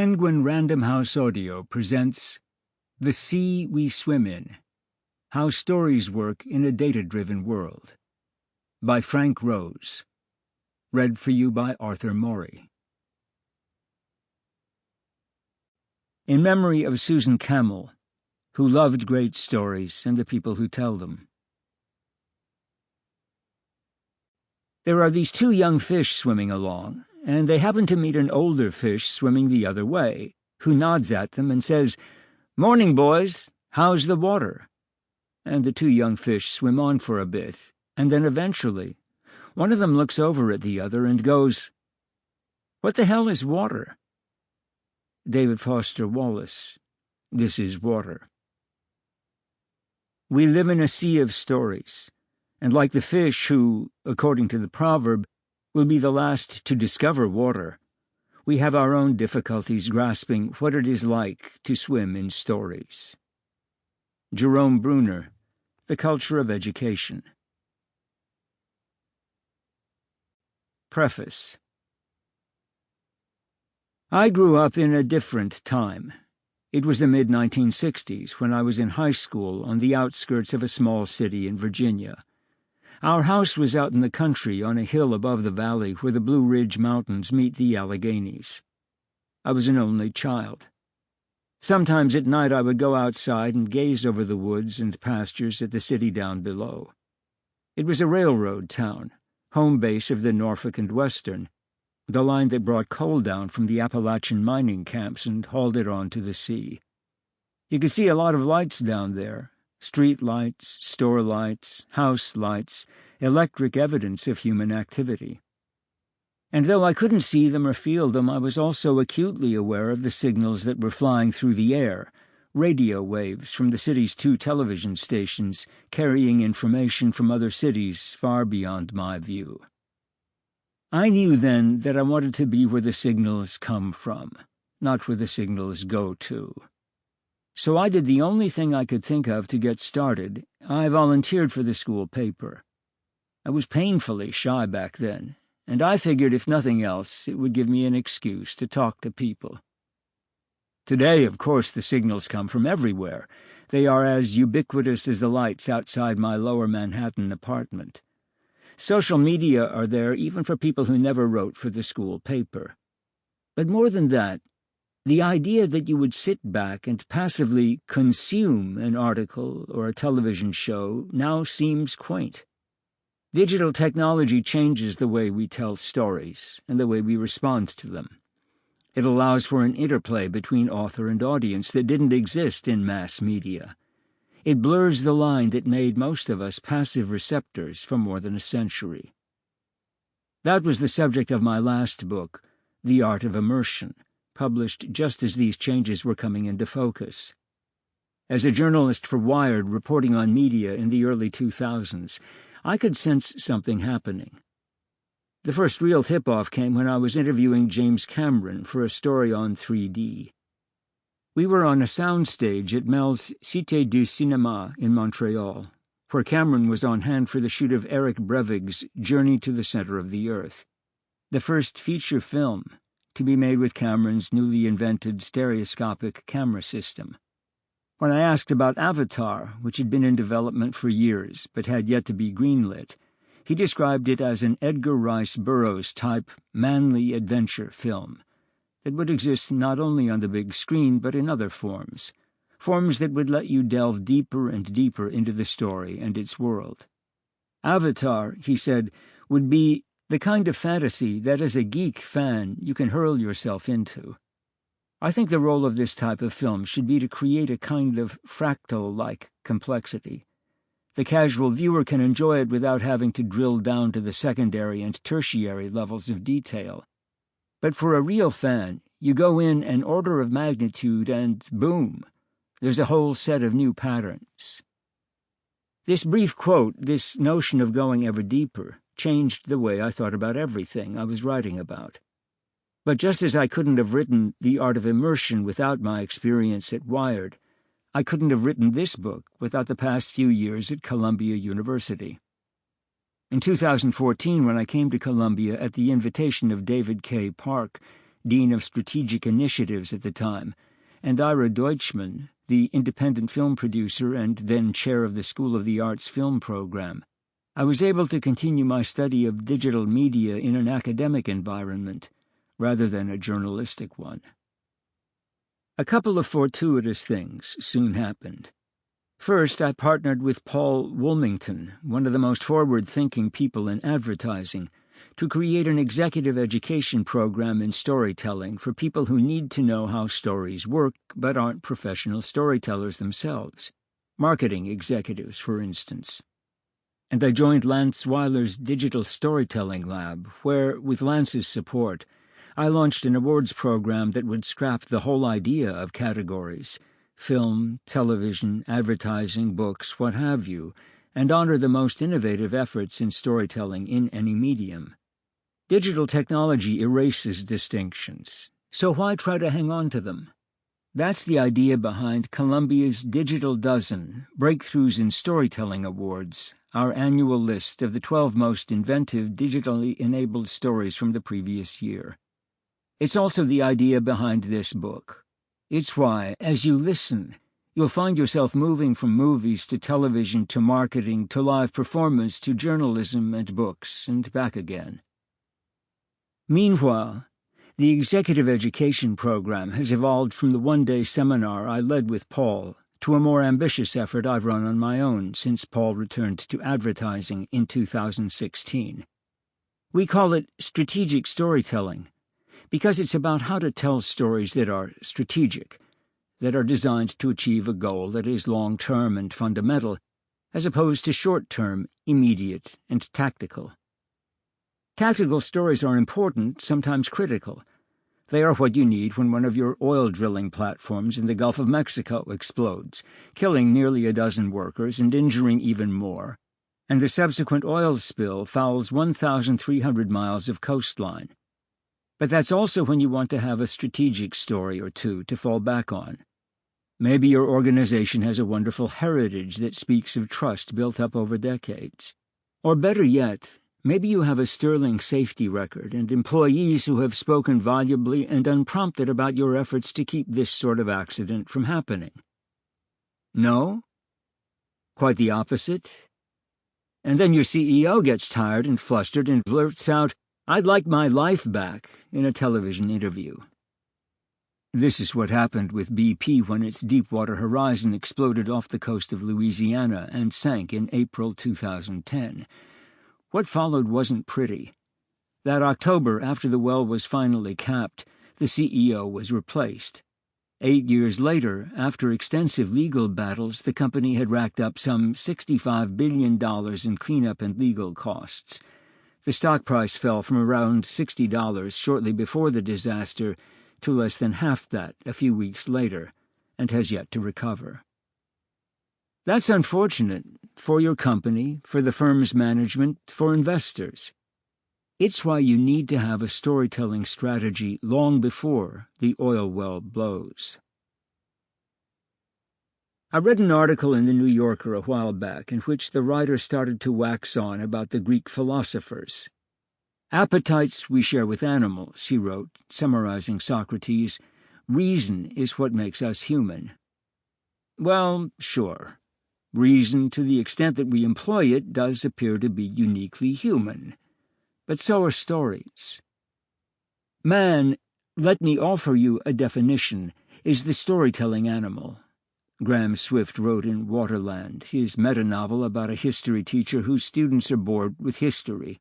Penguin Random House Audio presents The Sea We Swim In: How Stories Work in a Data-Driven World by Frank Rose. Read for you by Arthur Morey. In memory of Susan Campbell, who loved great stories and the people who tell them. There are these two young fish swimming along, and they happen to meet an older fish swimming the other way, who nods at them and says, "Morning, boys, how's the water?" And the two young fish swim on for a bit, and then eventually one of them looks over at the other and goes, "What the hell is water?" David Foster Wallace, This is Water. We live in a sea of stories, and like the fish who, according to the proverb, will be the last to discover water, we have our own difficulties grasping what it is like to swim in stories. Jerome Bruner, The Culture of Education. Preface. I grew up in a different time. It was the mid-1960s when I was in high school on the outskirts of a small city in Virginia. Our house was out in the country on a hill above the valley where the Blue Ridge Mountains meet the Alleghenies. I was an only child. Sometimes at night I would go outside and gaze over the woods and pastures at the city down below. It was a railroad town, home base of the Norfolk and Western, the line that brought coal down from the Appalachian mining camps and hauled it on to the sea. You could see a lot of lights down there. Street lights, store lights, house lights, electric evidence of human activity. And though I couldn't see them or feel them, I was also acutely aware of the signals that were flying through the air, radio waves from the city's two television stations carrying information from other cities far beyond my view. I knew then that I wanted to be where the signals come from, not where the signals go to. So I did the only thing I could think of to get started. I volunteered for the school paper. I was painfully shy back then, and I figured if nothing else, it would give me an excuse to talk to people. Today, of course, the signals come from everywhere. They are as ubiquitous as the lights outside my lower Manhattan apartment. Social media are there even for people who never wrote for the school paper. But more than that, the idea that you would sit back and passively consume an article or a television show now seems quaint. Digital technology changes the way we tell stories and the way we respond to them. It allows for an interplay between author and audience that didn't exist in mass media. It blurs the line that made most of us passive receptors for more than a century. That was the subject of my last book, The Art of Immersion, published just as these changes were coming into focus. As a journalist for Wired reporting on media in the early 2000s, I could sense something happening. The first real tip-off came when I was interviewing James Cameron for a story on 3D. We were on a soundstage at Mel's Cité du Cinéma in Montreal, where Cameron was on hand for the shoot of Eric Brevig's Journey to the Center of the Earth, the first feature film to be made with Cameron's newly invented stereoscopic camera system. When I asked about Avatar, which had been in development for years but had yet to be greenlit, he described it as an Edgar Rice Burroughs-type manly adventure film that would exist not only on the big screen but in other forms that would let you delve deeper and deeper into the story and its world. Avatar, he said, would be the kind of fantasy that as a geek fan you can hurl yourself into. I think the role of this type of film should be to create a kind of fractal-like complexity. The casual viewer can enjoy it without having to drill down to the secondary and tertiary levels of detail. But for a real fan, you go in an order of magnitude and boom, there's a whole set of new patterns. This brief quote, this notion of going ever deeper, changed the way I thought about everything I was writing about. But just as I couldn't have written The Art of Immersion without my experience at Wired, I couldn't have written this book without the past few years at Columbia University. In 2014, when I came to Columbia at the invitation of David K. Park, Dean of Strategic Initiatives at the time, and Ira Deutschmann, the independent film producer and then chair of the School of the Arts film program, I was able to continue my study of digital media in an academic environment rather than a journalistic one. A couple of fortuitous things soon happened. First, I partnered with Paul Woolmington, one of the most forward-thinking people in advertising, to create an executive education program in storytelling for people who need to know how stories work but aren't professional storytellers themselves, marketing executives, for instance. And I joined Lance Weiler's Digital Storytelling Lab, where, with Lance's support, I launched an awards program that would scrap the whole idea of categories, film, television, advertising, books, what have you, and honor the most innovative efforts in storytelling in any medium. Digital technology erases distinctions, so why try to hang on to them? That's the idea behind Columbia's Digital Dozen, Breakthroughs in Storytelling Awards, our annual list of the 12 most inventive digitally enabled stories from the previous year. It's also the idea behind this book. It's why, as you listen, you'll find yourself moving from movies to television to marketing to live performance to journalism and books and back again. Meanwhile, the executive education program has evolved from the one-day seminar I led with Paul to a more ambitious effort I've run on my own since Paul returned to advertising in 2016. We call it strategic storytelling because it's about how to tell stories that are strategic, that are designed to achieve a goal that is long-term and fundamental, as opposed to short-term, immediate, and tactical. Tactical stories are important, sometimes critical. They are what you need when one of your oil drilling platforms in the Gulf of Mexico explodes, killing nearly a dozen workers and injuring even more, and the subsequent oil spill fouls 1,300 miles of coastline. But that's also when you want to have a strategic story or two to fall back on. Maybe your organization has a wonderful heritage that speaks of trust built up over decades. Or better yet, maybe you have a sterling safety record and employees who have spoken volubly and unprompted about your efforts to keep this sort of accident from happening. No? Quite the opposite? And then your CEO gets tired and flustered and blurts out, "I'd like my life back," in a television interview. This is what happened with BP when its Deepwater Horizon exploded off the coast of Louisiana and sank in April 2010. What followed wasn't pretty. That October, after the well was finally capped, the CEO was replaced. 8 years later, after extensive legal battles, the company had racked up some $65 billion in cleanup and legal costs. The stock price fell from around $60 shortly before the disaster to less than half that a few weeks later, and has yet to recover. That's unfortunate for your company, for the firm's management, for investors. It's why you need to have a storytelling strategy long before the oil well blows. I read an article in the New Yorker a while back in which the writer started to wax on about the Greek philosophers. "Appetites we share with animals," she wrote, summarizing Socrates. "Reason is what makes us human." Well, sure. Reason, to the extent that we employ it, does appear to be uniquely human. But so are stories. Man, let me offer you a definition, is the storytelling animal. Graham Swift wrote in Waterland, his meta-novel about a history teacher whose students are bored with history.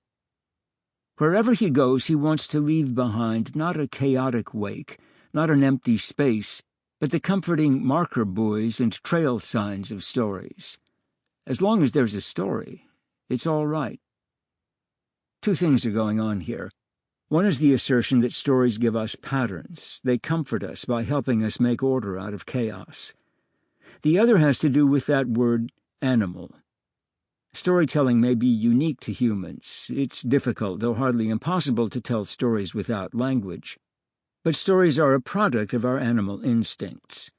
Wherever he goes, he wants to leave behind not a chaotic wake, not an empty space, but the comforting marker buoys and trail signs of stories. As long as there's a story, it's all right. Two things are going on here. One is the assertion that stories give us patterns. They comfort us by helping us make order out of chaos. The other has to do with that word, animal. Storytelling may be unique to humans. It's difficult, though hardly impossible, to tell stories without language. But stories are a product of our animal instincts.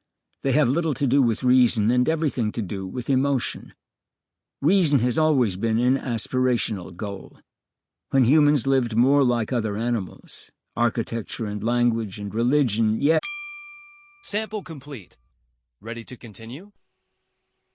They have little to do with reason and everything to do with emotion. Reason has always been an aspirational goal. When humans lived more like other animals, architecture and language and religion, yet... Sample complete. Ready to continue?